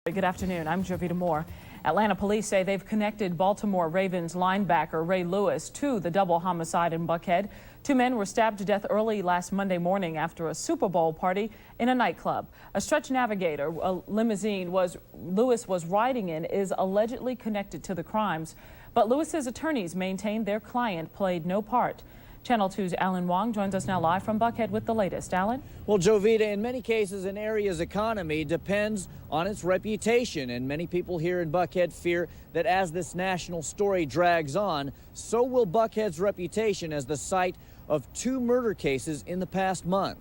Good afternoon. I'm Jovita Moore. Atlanta police say they've connected Baltimore Ravens linebacker Ray Lewis to the double homicide in Buckhead. Two men were stabbed to death early last Monday morning after a Super Bowl party in a nightclub. A Stretch Navigator, a limousine Lewis was riding in, is allegedly connected to the crimes. But Lewis's attorneys maintain their client played no part. Channel 2's Alan Wong joins us now live from Buckhead with the latest. Alan? Well, Jovita, in many cases, an area's economy depends on its reputation, and many people here in Buckhead fear that as this national story drags on, so will Buckhead's reputation as the site of two murder cases in the past month.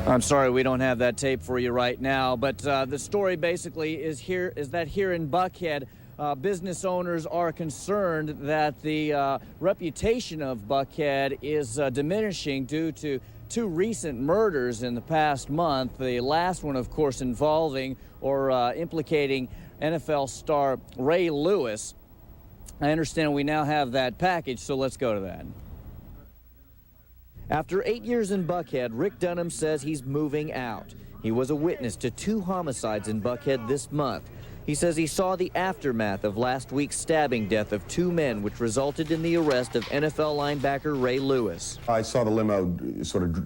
I'm sorry we don't have that tape for you right now, but the story basically is that here in Buckhead, business owners are concerned that the reputation of Buckhead is diminishing due to two recent murders in the past month. The last one, of course, involving or implicating NFL star Ray Lewis. I understand we now have that package, so let's go to that. After 8 years in Buckhead, Rick Dunham says he's moving out. He was a witness to two homicides in Buckhead this month. He says he saw the aftermath of last week's stabbing death of two men, which resulted in the arrest of NFL linebacker Ray Lewis. I saw the limo sort of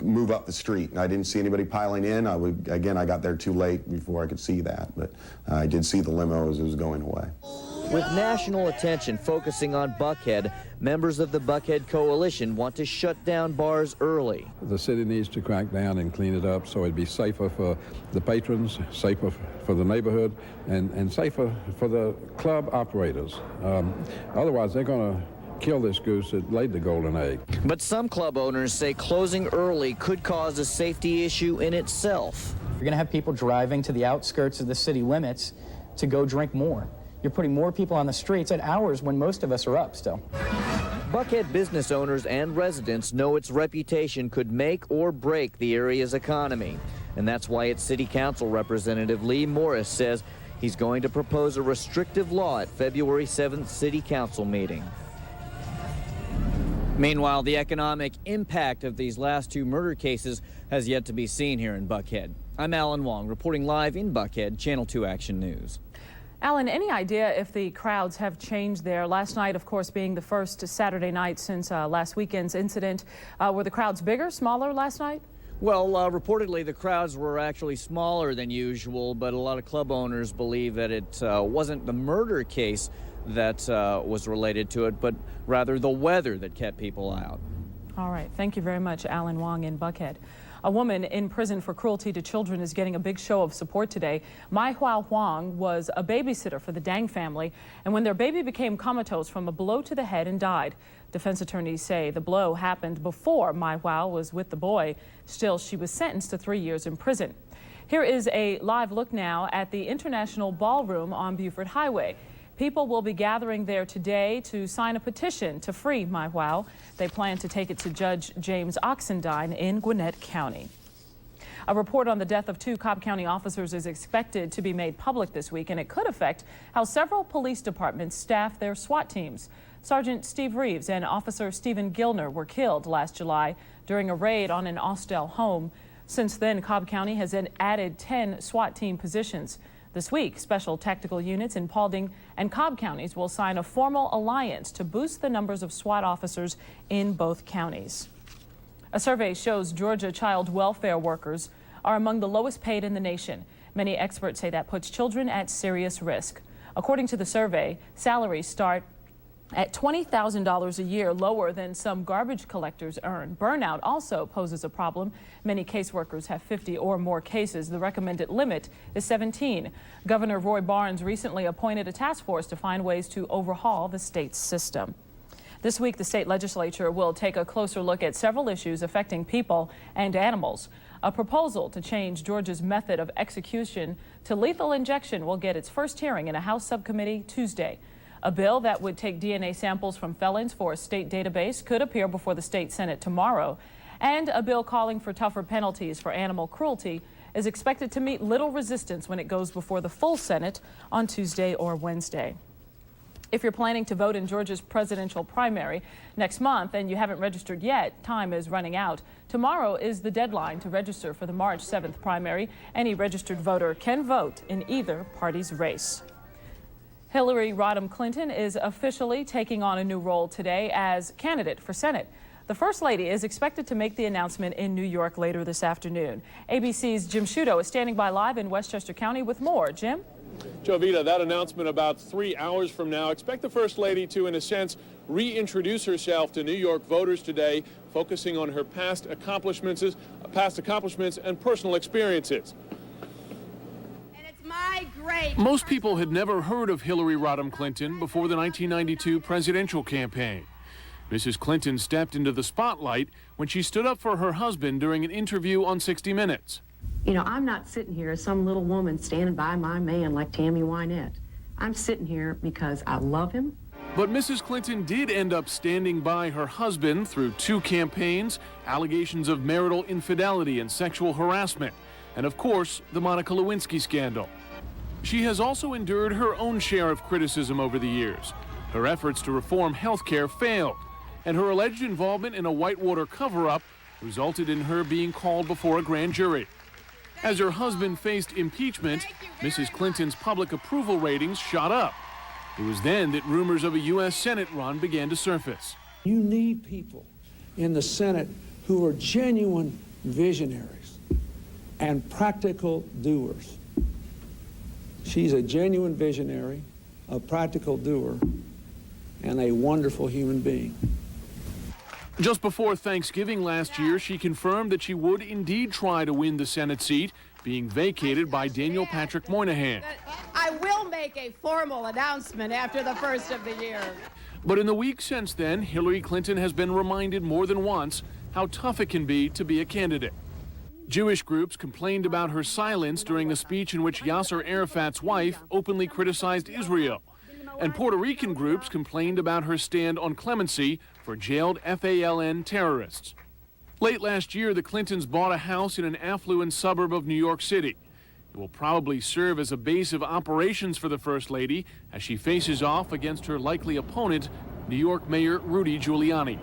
move up the street, and I didn't see anybody piling in. I got there too late before I could see that, but I did see the limo as it was going away. With national attention focusing on Buckhead, members of the Buckhead Coalition want to shut down bars early. The city needs to crack down and clean it up so it'd be safer for the patrons, safer for the neighborhood, and safer for the club operators. Otherwise, they're going to kill this goose that laid the golden egg. But some club owners say closing early could cause a safety issue in itself. You're going to have people driving to the outskirts of the city limits to go drink more. You're putting more people on the streets at hours when most of us are up still. Buckhead business owners and residents know its reputation could make or break the area's economy. And that's why its city council representative Lee Morris says he's going to propose a restrictive law at February 7th city council meeting. Meanwhile, the economic impact of these last two murder cases has yet to be seen here in Buckhead. I'm Alan Wong, reporting live in Buckhead, Channel 2 Action News. Alan, any idea if the crowds have changed there? Last night, of course, being the first Saturday night since last weekend's incident. Were the crowds bigger, smaller last night? Well, reportedly the crowds were actually smaller than usual, but a lot of club owners believe that it wasn't the murder case that was related to it, but rather the weather that kept people out. All right. Thank you very much, Alan Wong in Buckhead. A woman in prison for cruelty to children is getting a big show of support today. Mai Hua Huang was a babysitter for the Dang family, and when their baby became comatose from a blow to the head and died. Defense attorneys say the blow happened before Mai Hua was with the boy. Still, she was sentenced to 3 years in prison. Here is a live look now at the International Ballroom on Buford Highway. People will be gathering there today to sign a petition to free Mai Hua. They plan to take it to Judge James Oxendine in Gwinnett County. A report on the death of two Cobb County officers is expected to be made public this week, and it could affect how several police departments staff their SWAT teams. Sergeant Steve Reeves and Officer Stephen Gilner were killed last July during a raid on an Austell home. Since then, Cobb County has added 10 SWAT team positions. This week, special tactical units in Paulding and Cobb counties will sign a formal alliance to boost the numbers of SWAT officers in both counties. A survey shows Georgia child welfare workers are among the lowest paid in the nation. Many experts say that puts children at serious risk. According to the survey, salaries start at $20,000 a year, lower than some garbage collectors earn. Burnout also poses a problem. Many caseworkers have 50 or more cases. The recommended limit is 17. Governor Roy Barnes recently appointed a task force to find ways to overhaul the state's system. This week, the state legislature will take a closer look at several issues affecting people and animals. A proposal to change Georgia's method of execution to lethal injection will get its first hearing in a House subcommittee Tuesday. A bill that would take DNA samples from felons for a state database could appear before the state Senate tomorrow. And a bill calling for tougher penalties for animal cruelty is expected to meet little resistance when it goes before the full Senate on Tuesday or Wednesday. If you're planning to vote in Georgia's presidential primary next month and you haven't registered yet, time is running out. Tomorrow is the deadline to register for the March 7th primary. Any registered voter can vote in either party's race. Hillary Rodham Clinton is officially taking on a new role today as candidate for Senate. The First Lady is expected to make the announcement in New York later this afternoon. ABC's Jim Sciutto is standing by live in Westchester County with more. Jim? Jovita, that announcement about 3 hours from now. Expect the First Lady to, in a sense, reintroduce herself to New York voters today, focusing on her past accomplishments and personal experiences. And it's my great... Most people had never heard of Hillary Rodham Clinton before the 1992 presidential campaign. Mrs. Clinton stepped into the spotlight when she stood up for her husband during an interview on 60 Minutes. You know, I'm not sitting here as some little woman standing by my man like Tammy Wynette. I'm sitting here because I love him. But Mrs. Clinton did end up standing by her husband through 2 campaigns, allegations of marital infidelity and sexual harassment, and of course, the Monica Lewinsky scandal. She has also endured her own share of criticism over the years. Her efforts to reform health care failed, and her alleged involvement in a Whitewater cover-up resulted in her being called before a grand jury. As her husband faced impeachment, Mrs. Clinton's public approval ratings shot up. It was then that rumors of a U.S. Senate run began to surface. You need people in the Senate who are genuine visionaries and practical doers. She's a genuine visionary, a practical doer, and a wonderful human being. Just before Thanksgiving last year, she confirmed that she would indeed try to win the Senate seat, being vacated by Daniel Patrick Moynihan. I will make a formal announcement after the first of the year. But in the weeks since then, Hillary Clinton has been reminded more than once how tough it can be to be a candidate. Jewish groups complained about her silence during the speech in which Yasser Arafat's wife openly criticized Israel. And Puerto Rican groups complained about her stand on clemency for jailed FALN terrorists. Late last year, the Clintons bought a house in an affluent suburb of New York City. It will probably serve as a base of operations for the First Lady as she faces off against her likely opponent, New York Mayor Rudy Giuliani.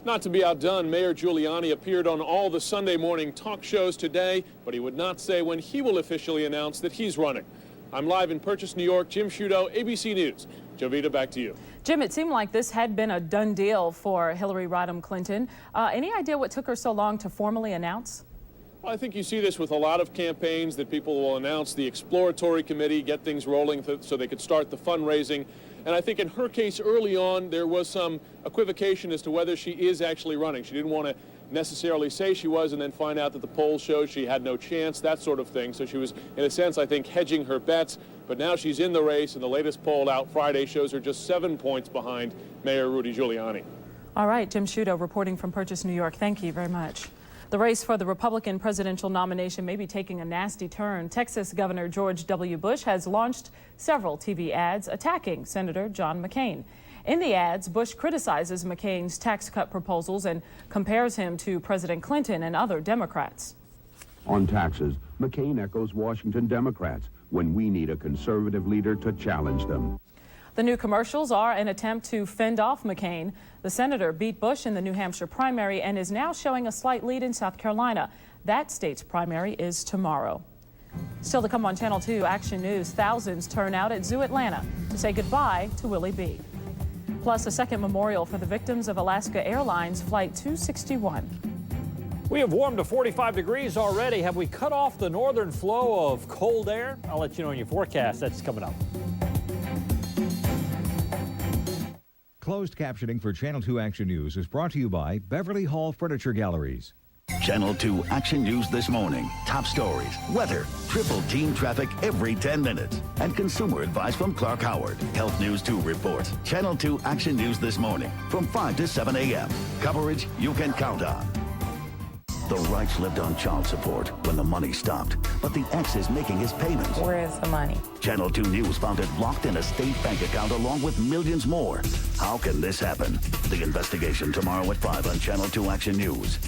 Not to be outdone, Mayor Giuliani appeared on all the Sunday morning talk shows today, but he would not say when he will officially announce that he's running. I'm live in Purchase, New York. Jim Sciutto, ABC News. Jovita, back to you. Jim, it seemed like this had been a done deal for Hillary Rodham Clinton. Any idea what took her so long to formally announce? Well, I think you see this with a lot of campaigns that people will announce the exploratory committee, get things rolling so they could start the fundraising. And I think in her case early on, there was some equivocation as to whether she is actually running. She didn't want to necessarily say she was and then find out that the polls showed she had no chance, that sort of thing. So she was, in a sense, I think, hedging her bets. But now she's in the race, and the latest poll out Friday shows her just 7 points behind Mayor Rudy Giuliani. All right, Jim Sciutto reporting from Purchase, New York. Thank you very much. The race for the Republican presidential nomination may be taking a nasty turn. Texas Governor George W. Bush has launched several TV ads attacking Senator John McCain. In the ads, Bush criticizes McCain's tax cut proposals and compares him to President Clinton and other Democrats. On taxes, McCain echoes Washington Democrats when we need a conservative leader to challenge them. The new commercials are an attempt to fend off McCain. The senator beat Bush in the New Hampshire primary and is now showing a slight lead in South Carolina. That state's primary is tomorrow. Still to come on Channel 2 Action News, thousands turn out at Zoo Atlanta to say goodbye to Willie B. Plus a second memorial for the victims of Alaska Airlines Flight 261. We have warmed to 45 degrees already. Have we cut off the northern flow of cold air? I'll let you know in your forecast. That's coming up. Closed captioning for Channel 2 Action News is brought to you by Beverly Hall Furniture Galleries. Channel 2 Action News this morning. Top stories, weather, triple team traffic every 10 minutes, and consumer advice from Clark Howard. Health News 2 reports. Channel 2 Action News this morning from 5 to 7 a.m. Coverage you can count on. The Wrights lived on child support when the money stopped, but the ex is making his payments. Where is the money? Channel 2 News found it locked in a state bank account along with millions more. How can this happen? The investigation tomorrow at 5 on Channel 2 Action News.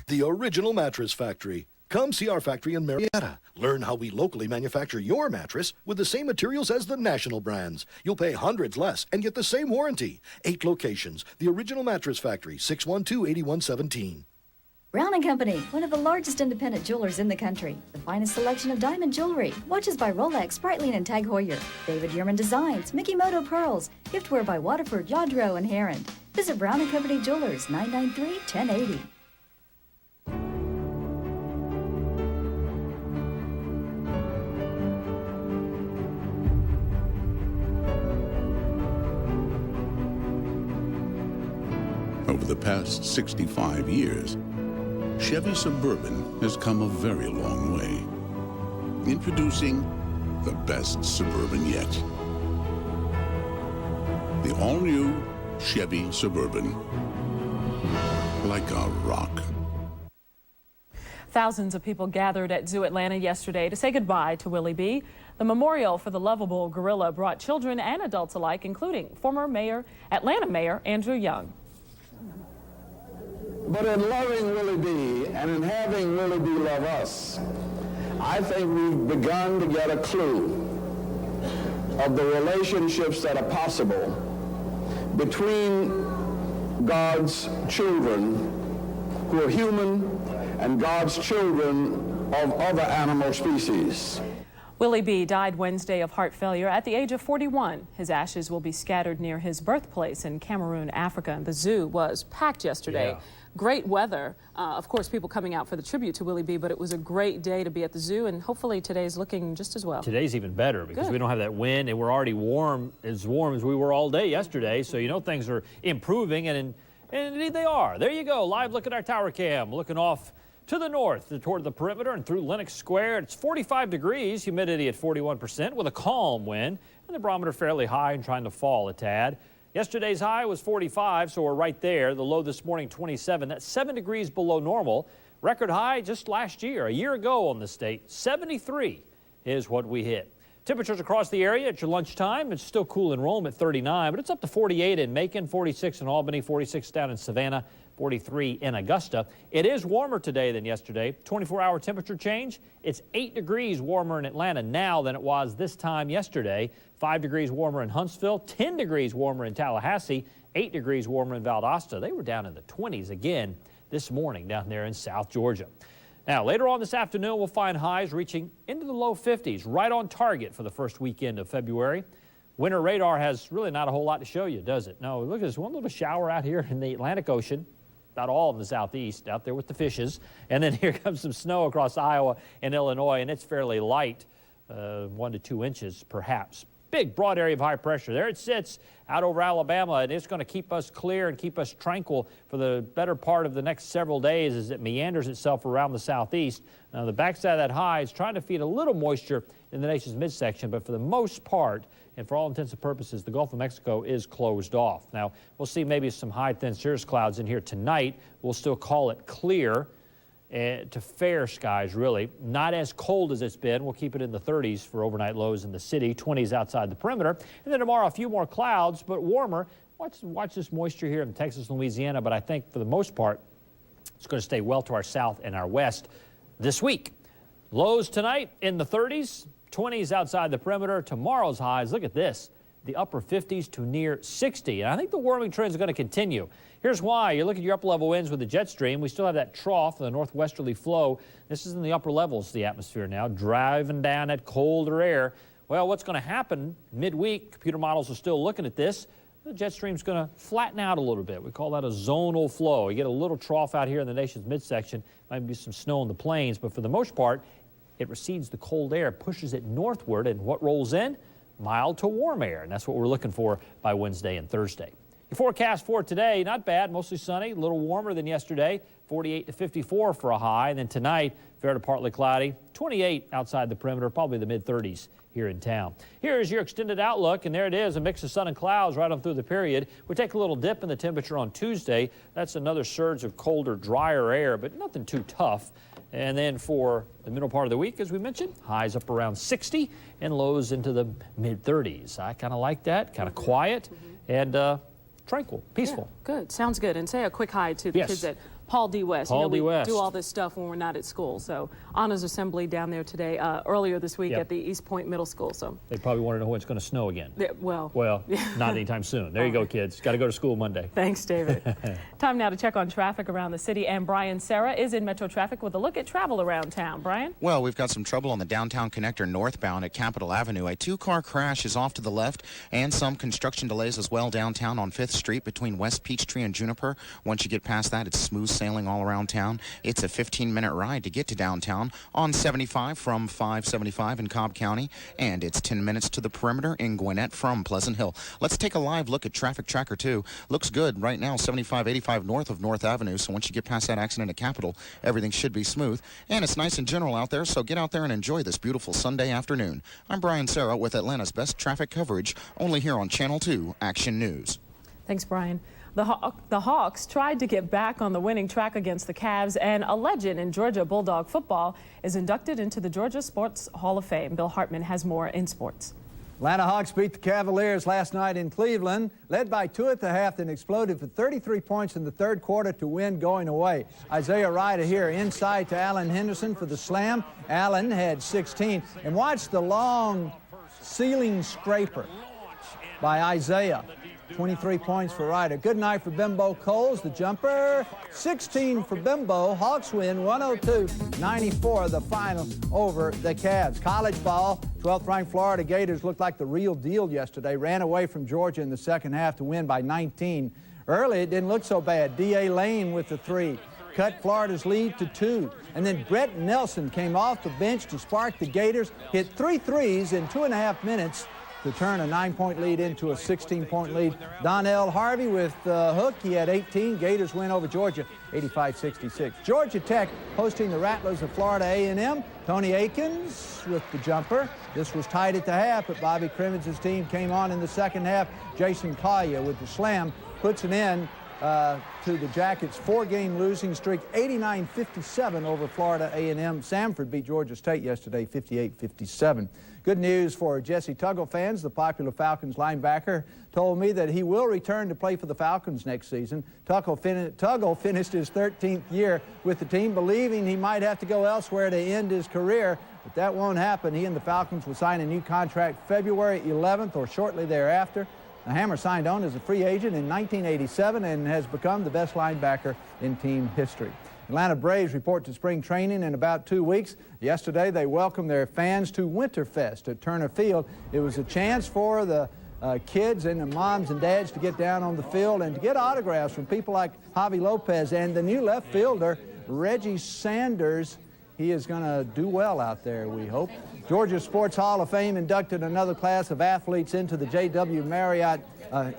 The Original Mattress Factory. Come see our factory in Marietta. Learn how we locally manufacture your mattress with the same materials as the national brands. You'll pay hundreds less and get the same warranty. 8 locations. The Original Mattress Factory, 612-8117. Brown & Company, one of the largest independent jewelers in the country. The finest selection of diamond jewelry. Watches by Rolex, Breitling, and Tag Heuer. David Yurman Designs, Mikimoto Pearls. Giftware by Waterford, Yadro, and Heron. Visit Brown & Company Jewelers, 993-1080. Over the past 65 years, Chevy Suburban has come a very long way. Introducing the best Suburban yet. The all-new Chevy Suburban. Like a rock. Thousands of people gathered at Zoo Atlanta yesterday to say goodbye to Willie B. The memorial for the lovable gorilla brought children and adults alike, including former Atlanta Mayor Andrew Young. But in loving Willie B. and in having Willie B. love us, I think we've begun to get a clue of the relationships that are possible between God's children who are human and God's children of other animal species. Willie B. died Wednesday of heart failure at the age of 41. His ashes will be scattered near his birthplace in Cameroon, Africa. The zoo was packed yesterday. Yeah. Great weather. Of course, people coming out for the tribute to Willie B., but it was a great day to be at the zoo, and hopefully today's looking just as well. Today's even better because Good. we don't have that wind, and we're already warm as we were all day yesterday, so you know things are improving, and indeed they are. There you go, live look at our tower cam, looking off to the north, toward the perimeter and through Lenox Square. It's 45 degrees, humidity at 41% with a calm wind, and the barometer fairly high and trying to fall a tad. Yesterday's high was 45, so we're right there. The low this morning, 27. That's 7 degrees below normal. Record high just last year, a year ago on the state, 73 is what we hit. Temperatures across the area at your lunchtime. It's still cool in Rome at 39, but it's up to 48 in Macon, 46 in Albany, 46 down in Savannah, 43 in Augusta. It is warmer today than yesterday. 24-hour temperature change. It's 8 degrees warmer in Atlanta now than it was this time yesterday. 5 degrees warmer in Huntsville, 10 degrees warmer in Tallahassee, 8 degrees warmer in Valdosta. They were down in the 20s again this morning down there in South Georgia. Now, later on this afternoon, we'll find highs reaching into the low 50s, right on target for the first weekend of February. Winter radar has really not a whole lot to show you, does it? No, look, there's one little shower out here in the Atlantic Ocean, about all in the southeast, out there with the fishes. And then here comes some snow across Iowa and Illinois, and it's fairly light, 1 to 2 inches perhaps. Big broad area of high pressure. There it sits out over Alabama, and it's going to keep us clear and keep us tranquil for the better part of the next several days as it meanders itself around the southeast. Now, the backside of that high is trying to feed a little moisture in the nation's midsection, but for the most part, and for all intents and purposes, the Gulf of Mexico is closed off. Now, we'll see maybe some high thin cirrus clouds in here tonight. We'll still call it clear to fair skies, really. Not as cold as it's been. We'll keep it in the 30s for overnight lows in the city, 20s outside the perimeter. And then tomorrow, a few more clouds, but warmer. Watch this moisture here in Texas and Louisiana, but I think for the most part, it's going to stay well to our south and our west this week. Lows tonight in the 30s, 20s outside the perimeter. Tomorrow's highs, look at this, the upper 50s to near 60. And I think the warming trend is going to continue. Here's why. You look at your upper level winds with the jet stream. We still have that trough, the northwesterly flow. This is in the upper levels of the atmosphere now, driving down that colder air. Well, what's going to happen midweek, computer models are still looking at this, the jet stream's going to flatten out a little bit. We call that a zonal flow. You get a little trough out here in the nation's midsection, might be some snow in the plains, but for the most part, it recedes the cold air, pushes it northward, and what rolls in? Mild to warm air, and that's what we're looking for by Wednesday and Thursday. The forecast for today, not bad, mostly sunny, a little warmer than yesterday, 48 to 54 for a high. And then tonight, fair to partly cloudy, 28 outside the perimeter, probably the mid-30s here in town. Here is your extended outlook, and there it is, a mix of sun and clouds right on through the period. We take a little dip in the temperature on Tuesday. That's another surge of colder, drier air, but nothing too tough. And then for the middle part of the week, as we mentioned, highs up around 60 and lows into the mid-30s. I kind of like that, kind of quiet and tranquil, peaceful. Yeah, good. Sounds good. And say a quick hi to the kids at Paul D. West. Paul D. We West. do all this stuff when we're not at school. So honors assembly down there today, earlier this week at the East Point Middle School. So they probably want to know when it's going to snow again. Well, not anytime soon. There you go, kids. Got to go to school Monday. Thanks, David. Time now to check on traffic around the city. And Brian Serra is in Metro Traffic with a look at travel around town. Brian? Well, we've got some trouble on the downtown connector northbound at Capitol Avenue. A two-car crash is off to the left, and some construction delays as well downtown on 5th Street between West Peachtree and Juniper. Once you get past that, it's smooth sailing all around town. It's a 15-minute ride to get to downtown on 75 from 575 in Cobb County, and it's 10 minutes to the perimeter in Gwinnett from Pleasant Hill. Let's take a live look at Traffic Tracker 2. Looks good right now, 7585 north of North Avenue, so once you get past that accident at Capitol, everything should be smooth, and it's nice and general out there, so get out there and enjoy this beautiful Sunday afternoon. I'm Brian Serra with Atlanta's best traffic coverage, only here on Channel 2 Action News. Thanks, Brian. The Hawks tried to get back on the winning track against the Cavs, and a legend in Georgia Bulldog football is inducted into the Georgia Sports Hall of Fame. Bill Hartman has more in sports. Atlanta Hawks beat the Cavaliers last night in Cleveland, led by 2 at the half, then exploded for 33 points in the third quarter to win going away. Isaiah Ryder here inside to Allen Henderson for the slam. Allen had 16. And watch the long ceiling scraper by Isaiah. 23 points for Ryder. Good night for Bimbo Coles, the jumper. 16 for Bimbo. Hawks win 102-94, the final over the Cavs. College ball, 12th-ranked Florida Gators looked like the real deal yesterday. Ran away from Georgia in the second half to win by 19. Early, it didn't look so bad. D.A. Lane with the 3. Cut Florida's lead to 2. And then Brett Nelson came off the bench to spark the Gators. Hit 3 threes in 2.5 minutes to turn a 9-point lead into a 16-point lead. Donnell Harvey with the hook. He had 18. Gators win over Georgia, 85-66. Georgia Tech hosting the Rattlers of Florida A&M. Tony Akins with the jumper. This was tied at the half, but Bobby Crimmins' team came on in the second half. Jason Collier with the slam puts an end to the Jackets' 4-game losing streak, 89-57 over Florida A&M. Samford beat Georgia State yesterday, 58-57. Good news for Jesse Tuggle fans. The popular Falcons linebacker told me that he will return to play for the Falcons next season. Tuggle finished his 13th year with the team, believing he might have to go elsewhere to end his career, but that won't happen. He and the Falcons will sign a new contract February 11th or shortly thereafter. The Hammer signed on as a free agent in 1987 and has become the best linebacker in team history. Atlanta Braves report to spring training in about 2 weeks. Yesterday, they welcomed their fans to Winterfest at Turner Field. It was a chance for the kids and the moms and dads to get down on the field and to get autographs from people like Javi Lopez and the new left fielder, Reggie Sanders. He is going to do well out there, we hope. Georgia Sports Hall of Fame inducted another class of athletes into the J.W. Marriott,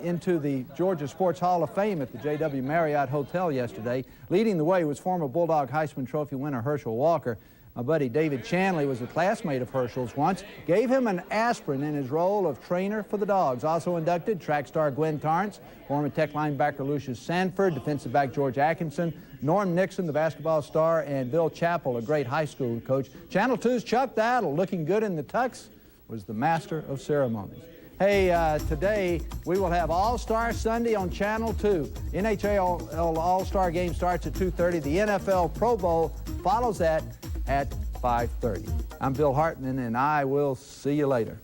into the Georgia Sports Hall of Fame at the J.W. Marriott Hotel yesterday. Leading the way was former Bulldog Heisman Trophy winner Herschel Walker. My buddy David Chanley was a classmate of Herschel's once. Gave him an aspirin in his role of trainer for the Dogs. Also inducted track star Gwen Torrance, former Tech linebacker Lucius Sanford, defensive back George Atkinson, Norm Nixon, the basketball star, and Bill Chappell, a great high school coach. Channel 2's Chuck Battle, looking good in the tux, was the master of ceremonies. Hey, today we will have All-Star Sunday on Channel 2. NHL All-Star game starts at 2:30. The NFL Pro Bowl follows that at 5:30. I'm Bill Hartman, and I will see you later.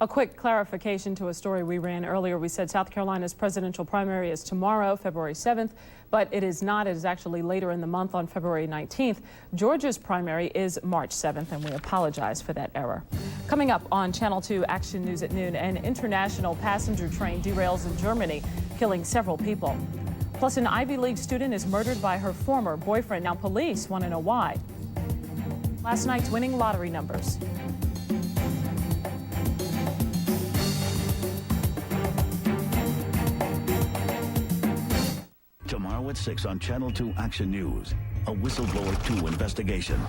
A quick clarification to a story we ran earlier. We said South Carolina's presidential primary is tomorrow, February 7th, but it is not. It is actually later in the month on February 19th. Georgia's primary is March 7th, and we apologize for that error. Coming up on Channel 2 Action News at noon, an international passenger train derails in Germany, killing several people. Plus, an Ivy League student is murdered by her former boyfriend. Now, police want to know why. Last night's winning lottery numbers. Tomorrow at 6 on Channel 2 Action News. A Whistleblower 2 investigation.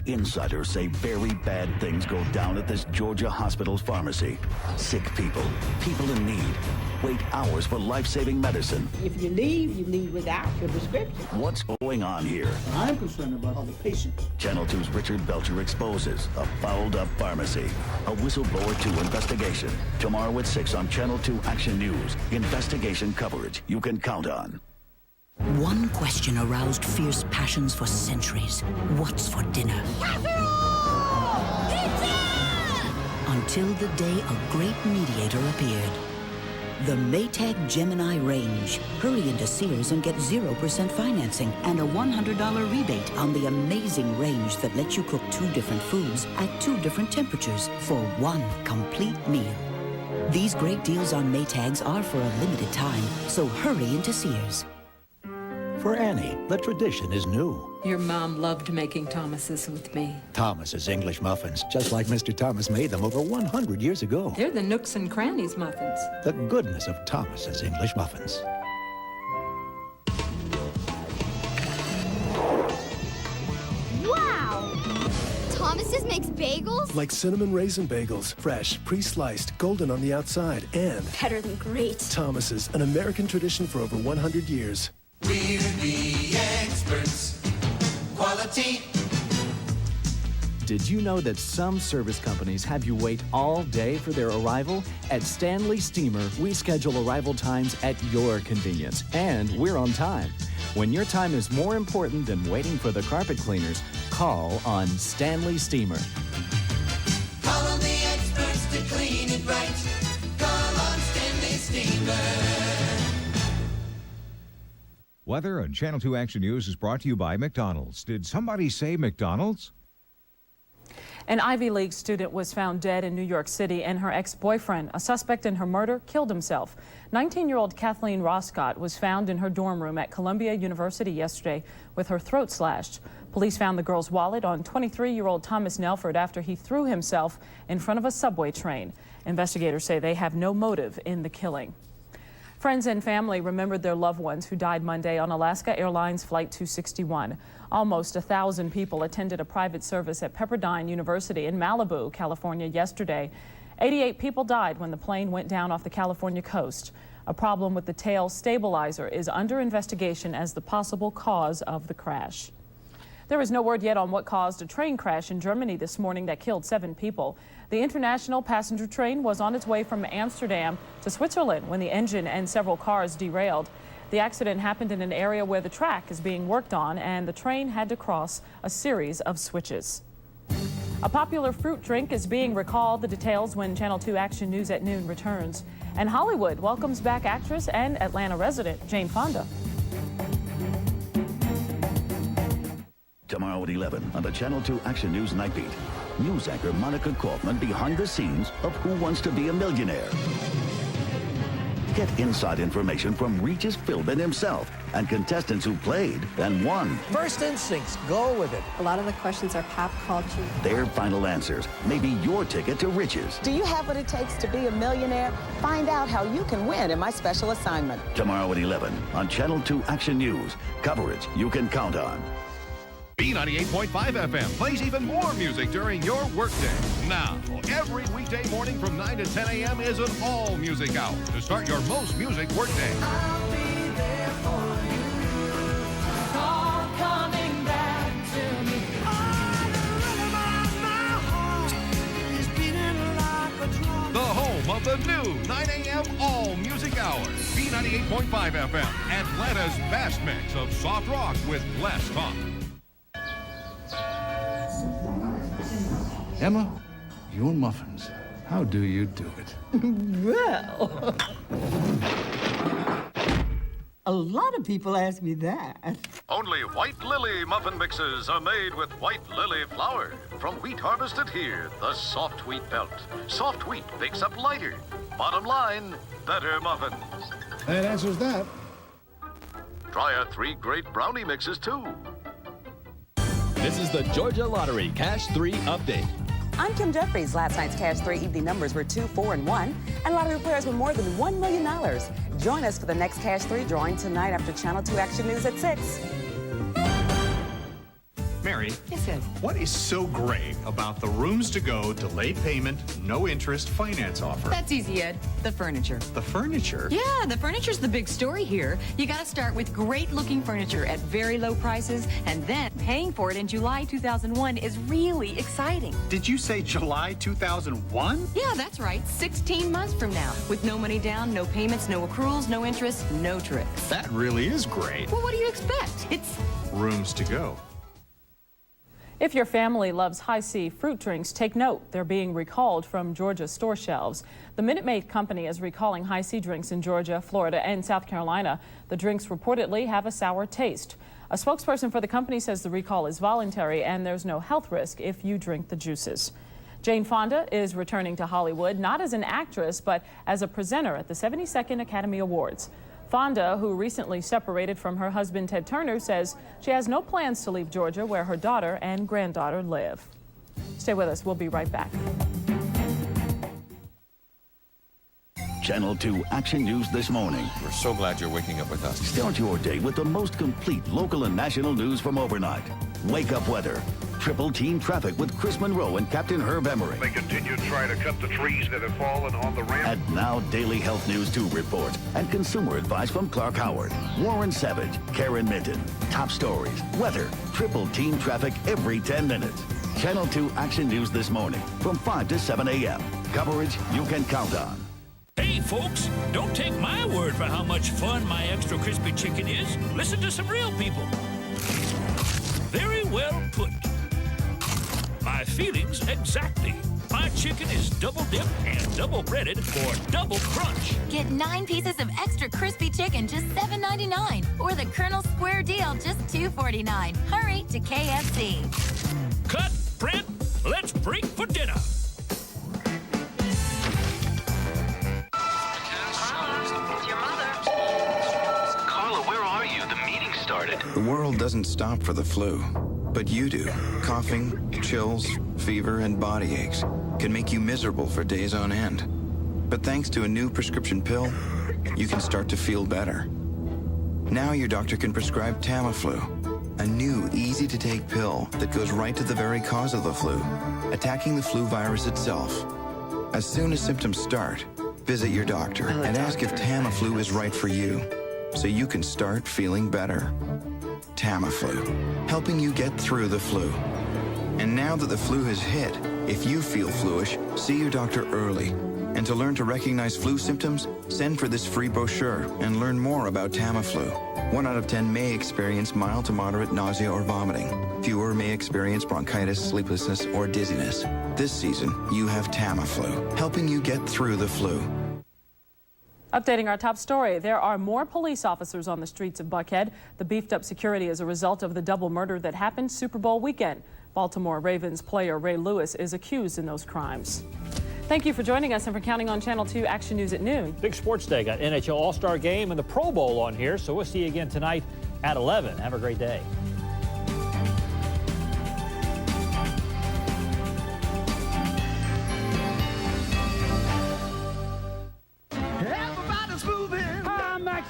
Insiders say very bad things go down at this Georgia hospital's pharmacy. Sick people, people in need, wait hours for life-saving medicine. If you leave without your prescription. What's going on here? I'm concerned about all the patients. Channel 2's Richard Belcher exposes a fouled-up pharmacy. A Whistleblower 2 investigation. Tomorrow at 6 on Channel 2 Action News. Investigation coverage you can count on. One question aroused fierce passions for centuries. What's for dinner? Until the day a great mediator appeared. The Maytag Gemini range. Hurry into Sears and get 0% financing and a $100 rebate on the amazing range that lets you cook 2 different foods at 2 different temperatures for 1 complete meal. These great deals on Maytags are for a limited time, so hurry into Sears. For Annie, the tradition is new. Your mom loved making Thomas's with me. Thomas's English muffins, just like Mr. Thomas made them over 100 years ago. They're the Nooks and Crannies muffins. The goodness of Thomas's English muffins. Wow! Thomas's makes bagels? Like cinnamon raisin bagels, fresh, pre-sliced, golden on the outside, and Better than great. Thomas's, an American tradition for over 100 years. We're the experts. Quality. Did you know that some service companies have you wait all day for their arrival? At Stanley Steamer, we schedule arrival times at your convenience, and we're on time. When your time is more important than waiting for the carpet cleaners, call on Stanley Steamer. Call on the experts to clean it right. Call on Stanley Steamer. Weather on Channel 2 Action News is brought to you by McDonald's. Did somebody say McDonald's? An Ivy League student was found dead in New York City, and her ex-boyfriend, a suspect in her murder, killed himself. 19-year-old Kathleen Roscott was found in her dorm room at Columbia University yesterday with her throat slashed. Police found the girl's wallet on 23-year-old Thomas Nelford after he threw himself in front of a subway train. Investigators say they have no motive in the killing. Friends and family remembered their loved ones who died Monday on Alaska Airlines Flight 261. Almost 1,000 people attended a private service at Pepperdine University in Malibu, California yesterday. 88 people died when the plane went down off the California coast. A problem with the tail stabilizer is under investigation as the possible cause of the crash. There is no word yet on what caused a train crash in Germany this morning that killed 7 people. The international passenger train was on its way from Amsterdam to Switzerland when the engine and several cars derailed. The accident happened in an area where the track is being worked on, and the train had to cross a series of switches. A popular fruit drink is being recalled. The details when Channel 2 Action News at noon returns. And Hollywood welcomes back actress and Atlanta resident Jane Fonda. Tomorrow at 11 on the Channel 2 Action News Night Beat. News anchor Monica Kaufman behind the scenes of Who Wants to Be a Millionaire. Get inside information from Regis Philbin himself and contestants who played and won. First instincts, go with it. A lot of the questions are pop culture. Their final answers may be your ticket to riches. Do you have what it takes to be a millionaire? Find out how you can win in my special assignment. Tomorrow at 11 on Channel 2 Action News. Coverage you can count on. B98.5 FM plays even more music during your workday. Now, every weekday morning from 9 to 10 a.m. is an all-music hour to start your most music workday. I'll be there for you. All coming back to me. The home of the new 9 a.m. all-music hour. B98.5 FM, Atlanta's vast mix of soft rock with less talk. Emma, your muffins. How do you do it? Well, a lot of people ask me that. Only White Lily muffin mixes are made with White Lily flour. From wheat harvested here, the soft wheat belt. Soft wheat bakes up lighter. Bottom line, better muffins. That answers that. Try our 3 great brownie mixes, too. This is the Georgia Lottery Cash 3 update. I'm Kim Jeffries. Last night's Cash 3 evening numbers were 2, 4, and 1, and lottery players won more than $1 million. Join us for the next Cash 3 drawing tonight after Channel 2 Action News at 6. Mary. Yes, Ed. What is so great about the Rooms to Go delayed payment, no interest finance offer? That's easy, Ed. The furniture. The furniture? Yeah, the furniture's the big story here. You gotta start with great-looking furniture at very low prices, and then paying for it in July 2001 is really exciting. Did you say July 2001? Yeah, that's right. 16 months from now. With no money down, no payments, no accruals, no interest, no tricks. That really is great. Well, what do you expect? It's Rooms to Go. If your family loves high-C fruit drinks, take note. They're being recalled from Georgia store shelves. The Minute Maid company is recalling high-C drinks in Georgia, Florida, and South Carolina. The drinks reportedly have a sour taste. A spokesperson for the company says the recall is voluntary and there's no health risk if you drink the juices. Jane Fonda is returning to Hollywood, not as an actress, but as a presenter at the 72nd Academy Awards. Fonda, who recently separated from her husband Ted Turner, says she has no plans to leave Georgia, where her daughter and granddaughter live. Stay with us. We'll be right back. Channel 2 Action News this morning. We're so glad you're waking up with us. Start your day with the most complete local and national news from overnight. Wake up weather. Triple team traffic with Chris Monroe and Captain Herb Emery. They continue to try to cut the trees that have fallen on the ramp. And now Daily Health News 2 report and consumer advice from Clark Howard, Warren Savage, Karen Minton. Top stories, weather, triple team traffic every 10 minutes. Channel 2 Action News this morning from 5 to 7 a.m. Coverage you can count on. Hey, folks, don't take my word for how much fun my extra crispy chicken is. Listen to some real people. Very well put. My feelings exactly. My chicken is double dipped and double breaded for double crunch. Get 9 pieces of extra crispy chicken, just $7.99. Or the Colonel Square Deal, just $2.49. Hurry to KFC. Cut, print, let's break for dinner. Carla, where are you? The meeting started. The world doesn't stop for the flu, but you do. Coughing, chills, fever, and body aches can make you miserable for days on end. But thanks to a new prescription pill, you can start to feel better. Now your doctor can prescribe Tamiflu, a new, easy-to-take pill that goes right to the very cause of the flu, attacking the flu virus itself. As soon as symptoms start, visit your doctor and ask if Tamiflu is right for you, so you can start feeling better. Tamiflu, helping you get through the flu. And now that the flu has hit, if you feel fluish, see your doctor early. And to learn to recognize flu symptoms, send for this free brochure and learn more about Tamiflu. 1 out of 10 may experience mild to moderate nausea or vomiting. Fewer may experience bronchitis, sleeplessness, or dizziness. This season, you have Tamiflu, helping you get through the flu. Updating our top story, there are more police officers on the streets of Buckhead. The beefed up security is a result of the double murder that happened Super Bowl weekend. Baltimore Ravens player Ray Lewis is accused in those crimes. Thank you for joining us and for counting on Channel 2 Action News at noon. Big sports day. Got NHL All-Star Game and the Pro Bowl on here, so we'll see you again tonight at 11. Have a great day.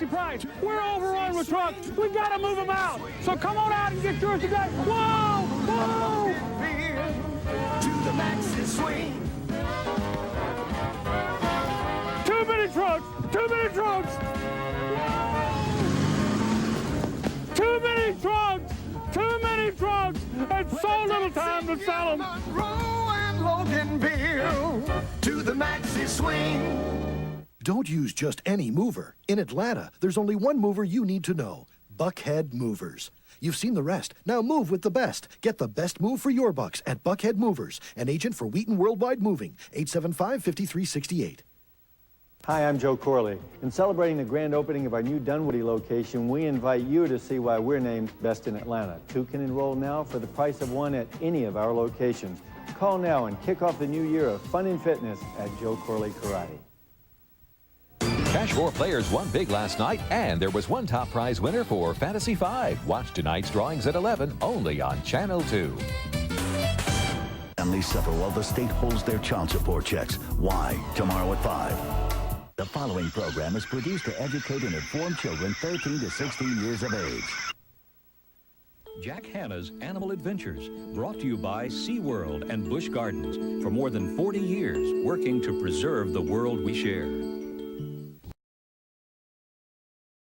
Price. We're overrun with trucks. We've got to move them out. So come on out and get yours today. Whoa! Whoa! To the maxi swing. Too many trucks. Too many trucks. Too many trucks. Too many trucks. And so little time to sell them. Monroe and Loganville. To the maxi swing. Don't use just any mover. In Atlanta, there's only one mover you need to know. Buckhead Movers. You've seen the rest. Now move with the best. Get the best move for your bucks at Buckhead Movers, an agent for Wheaton Worldwide Moving. 875-5368. Hi, I'm Joe Corley. In celebrating the grand opening of our new Dunwoody location, we invite you to see why we're named Best in Atlanta. 2 can enroll now for the price of 1 at any of our locations. Call now and kick off the new year of fun and fitness at Joe Corley Karate. Cash 4 players won big last night, and there was one top prize winner for Fantasy 5. Watch tonight's drawings at 11, only on Channel 2. Families suffer while the state holds their child support checks. Why? Tomorrow at 5. The following program is produced to educate and inform children 13 to 16 years of age. Jack Hanna's Animal Adventures, brought to you by SeaWorld and Busch Gardens. For more than 40 years, working to preserve the world we share.